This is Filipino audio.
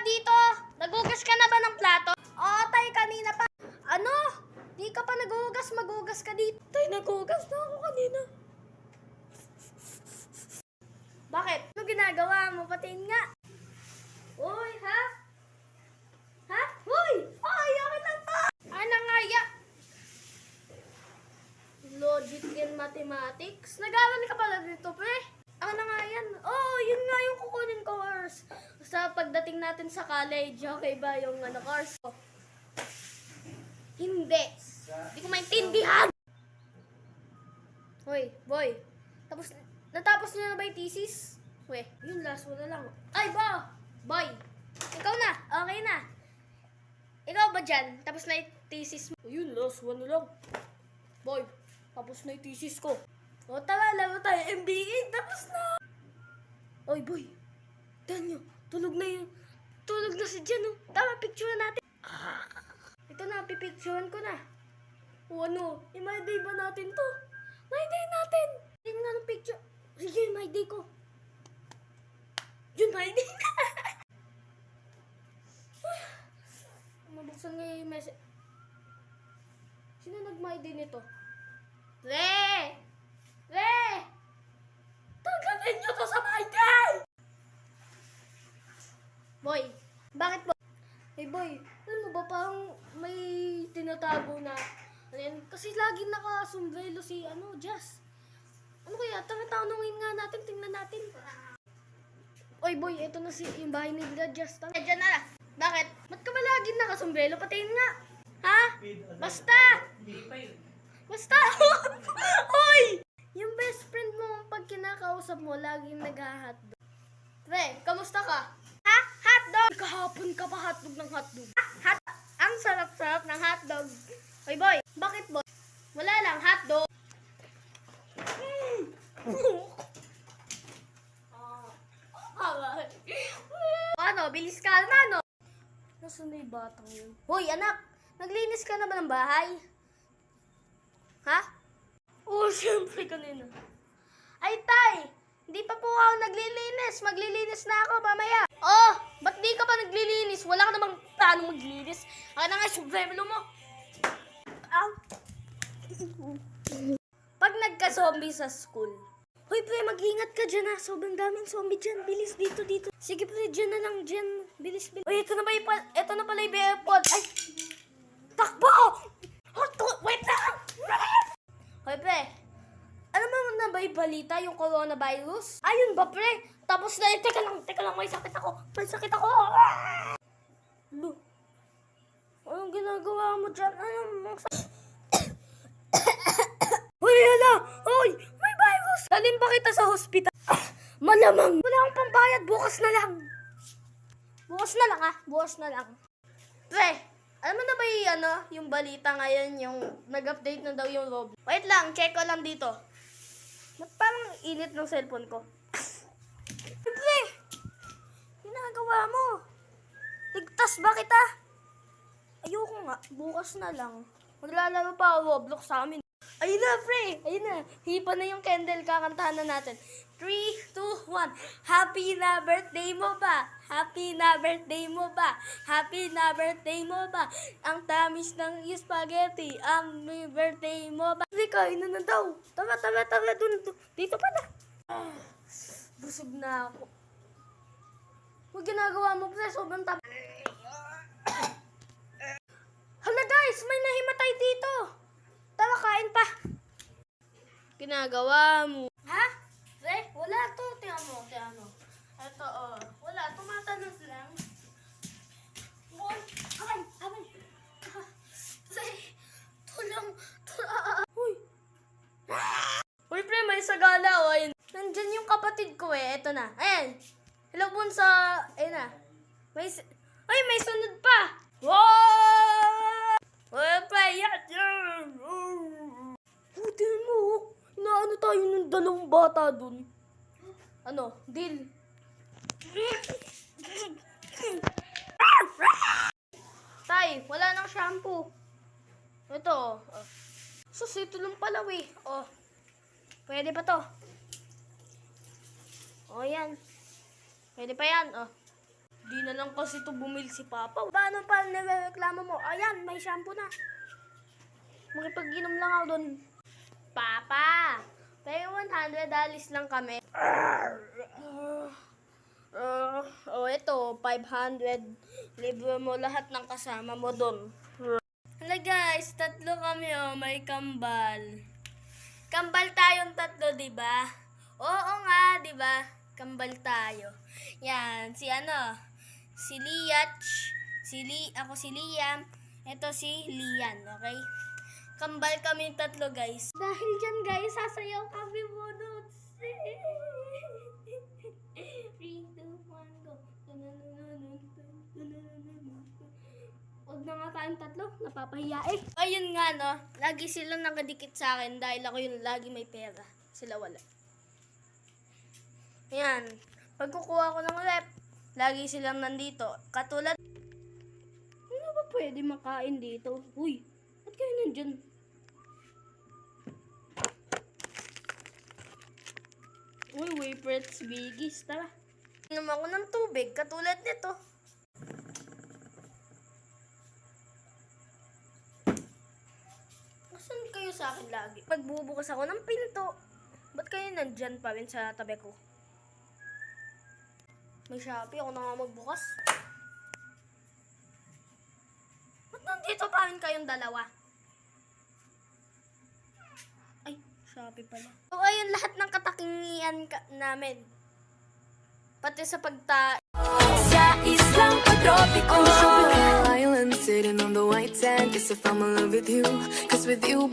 dito? Nagugas ka na ba ng plato? Oo, tay, kanina pa. Ano? Di ka pa nagugas, magugas ka dito. Tay, nagugas na ako kanina. Bakit? Ano ginagawa mo? Patiin nga. Uy, ha? Ha? Uy! Ay, akin lang to! Ano nga ya? Logic and mathematics? Nag-aaral ka pala dito, pre? Ano nga yan? Oh, yun nga yung kukunin ko, course. Sa pagdating natin sa college, okay ba yung course? Hindi. Hindi ko maintindihan. Hoy, boy. Natapos niyo na ba yung thesis? Weh, yun last one na lang. Ay, boy. Ikaw na. Okay na. Ikaw ba dyan? Tapos na yung thesis mo? Yun, last one na lang. Boy, tapos na yung thesis ko. O, tara, laro tayo. MBA, tapos na. Oy, boy. Tignan nyo. Tulog na si Jan, oh. Tara, picture natin. Ito na, pipicturean ko na. O ano, i-my day ba natin to? My day natin. Tingnan nga ng picture. Sige, my day ko. Yun, my day na. Mabuksan nga yung message. Sino nag-my day nito? Re! Tagalin nyo to sa my day! Boy, bakit boy? Hey boy, alam mo ba parang may tinatago na kasi lagi naka-sombrero si Jazz. Ano kaya? Tanongin nga natin, tingnan natin. Oy boy, eto na yung bahay ni Jazz. Diyan na. Bakit? Ba't ka ba lagi naka-sombrero? Patingin nga. Ha? Basta! Hoy! Yung best friend mo, pag kinakausap mo, laging nag-hotdog. Pre, kamusta ka? Ha? Hotdog! Kahapon ka pa hotdog ng hotdog. Ang sarap-sarap ng hotdog. Hoy boy, bakit boy? Wala lang, hotdog. Ano, bilis ka na, no? Nasaan na yung batang yun? Hoy, anak! Naglinis ka na ba ng bahay? Ha? Oo, siyempre kanina. Ay, tay! Hindi pa po ako naglilinis. Maglilinis na ako mamaya. Oh, ba't di ka pa naglilinis? Wala ka namang plano maglilinis. Ako na nga, subremelo mo. Ow. Pag nagka-zombie sa school. Hoy, pre, mag-ingat ka dyan ha. Sobrang daming zombie dyan. Bilis, dito. Sige, pre, dyan na lang, dyan. Bilis. Uy, ito na pala yung airpod. Ay! Takbo! Wait lang! Hoy, pre. Alam mo na ba yung balita, yung coronavirus? Ayun ba, pre? Tapos na yun. Teka lang, may sakit ako. Lo. Anong ginagawa mo dyan? Hoy, hala! Hoy! May virus! Dalhin ba kita sa hospital? Malamang! Wala akong pambayad. Bukas na lang. Bukas na lang. Pre, alam mo na ba yung balita ngayon, yung nag-update na daw yung Roblox? Wait lang, check ko lang dito. Ba't parang init ng cellphone ko? Pre, ginagawa mo. Ligtas ba kita? Ayoko nga, bukas na lang. Maglalaro pa ako Roblox sa amin. Ayun na, pre. Ayun na. Hipa na yung candle. Kakantahan na natin. 3, 2, 1. Happy na birthday mo ba? Happy na birthday mo ba? Happy na birthday mo ba? Ang tamis ng spaghetti. Ang birthday mo ba? Hindi, kain na daw. Tara. Dun. Dito pa na. Busog na ako. Huwag ginagawa mo, pre. Sobrang tama. Hala, guys. May nahimatay dito. Tara, kain pa. Ginagawa mo. Ha? Pre, wala to. Tiyan mo. Ito, oh. Wala. Tumatanos lang. Boy, aman. Pre, tulong. Uy, pre, may sagala, oh. Ayun. Nandyan yung kapatid ko, eh. Ito na. Ayan. Hello, bunso. Ayun na. May sunod pa. Wow! Well, pre, yan. Tingnan mo, inaano tayo ng dalawang bata dun. Ano? Deal. Tay, wala nang shampoo. Ito, oh. Sus, ito lang pala, eh. Oh. Pwede pa to. Oh, yan. Pwede pa yan, oh. Di na lang kasi to bumili si Papa. Paano pa nireklamo mo? Ayan, may shampoo na. Makipag-inom lang ako doon. Papa, may 100 alis lang kami. Ito, 500. Libre mo lahat ng kasama mo doon. Hala guys, tatlo kami may kambal. Kambal tayong tatlo, di ba? Oo nga, di ba? Kambal tayo. Yan, si Liach, ako si Liam, ito si Lian, okay? Kambal kami tatlo, guys. Dahil dyan, guys, sasayaw kami bunot. 3, 2, 1, go. Huwag na nga tayong tatlo, napapahiya eh. Ayun nga, no, lagi silang nakadikit sa akin dahil ako yung lagi may pera. Sila wala. Yan, pag kukuha ko ng rep, lagi silang nandito. Katulad, ano ba pwede makain dito? Uy, ba't kayo nandyan? Uy, Wayperts Biggies, tara. Inom ako ng tubig, katulad nito. Nasaan kayo sa akin lagi? Pagbubukas ako ng pinto, ba't kayo nandyan pa rin sa tabi ko? May Shopee, ako na nga magbukas. Ba't nandito pa rin kayong dalawa? Ay, Shopee pala. So, ayun, lahat ng katakingian namin. Pati sa Sa islang patropiko, island sitting on the white sand. Guess if I'm in love with you, 'cause with you